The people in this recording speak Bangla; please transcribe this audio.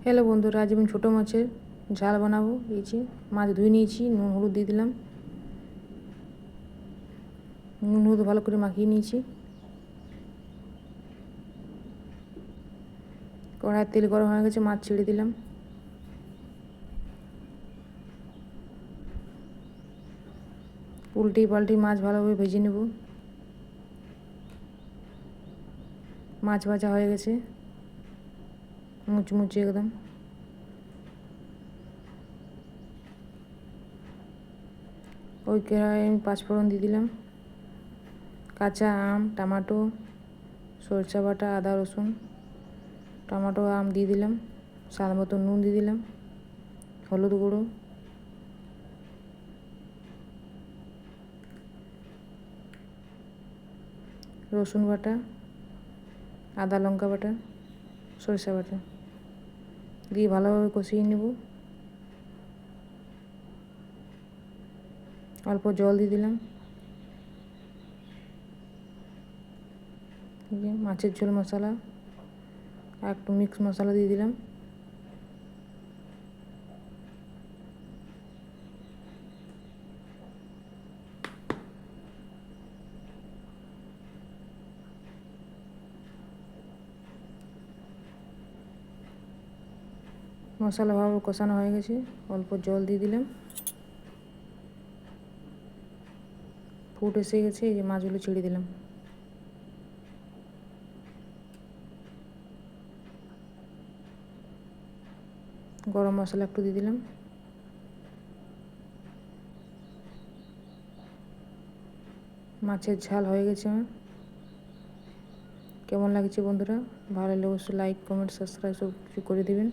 হ্যালো বন্ধুরা, আজ আমি ছোটো মাছের ঝাল বানাবো। এই যে মাছ ধুয়ে নিয়েছি, নুন হলুদ দিয়ে দিলাম, নুন হলুদ ভালো করে মাখিয়ে নিয়েছি। কড়াইয়ের তেল গরম হয়ে গেছে, মাছ ছেড়ে দিলাম। উল্টে পাল্টে মাছ ভালোভাবে ভেজে নেব। মাছ ভাজা হয়ে গেছে, মুচমুচে একদম। ওই কড়াইয়ে আমি পাঁচফোড়ন দিয়ে দিলাম, কাঁচা আম, টমেটো, সরষা বাটা, আদা রসুন, টমেটো আম দিয়ে দিলাম, স্বাদ মতো নুন দিয়ে দিলাম, হলুদ গুঁড়ো, রসুন বাটা, আদা লঙ্কা বাটা, সরষা বাটা দিয়ে ভালোভাবে কষিয়ে নেব। অল্প জল দিয়ে দিলাম। মাছের ঝোল মশলা আর একটু মিক্স মশলা দিয়ে দিলাম। মশলা ভালো কষানো হয়ে গেছে, অল্প জল দিয়ে দিলাম। ফুট এসে গেছে, এই যে মাছগুলো ছেড়ে দিলাম। গরম মশলা একটু দিয়ে দিলাম। মাছের ঝাল হয়ে গেছে আমার। কেমন লাগছে বন্ধুরা? ভালো লাগলে অবশ্যই লাইক, কমেন্ট, সাবস্ক্রাইব সব কিছু করে দেবেন।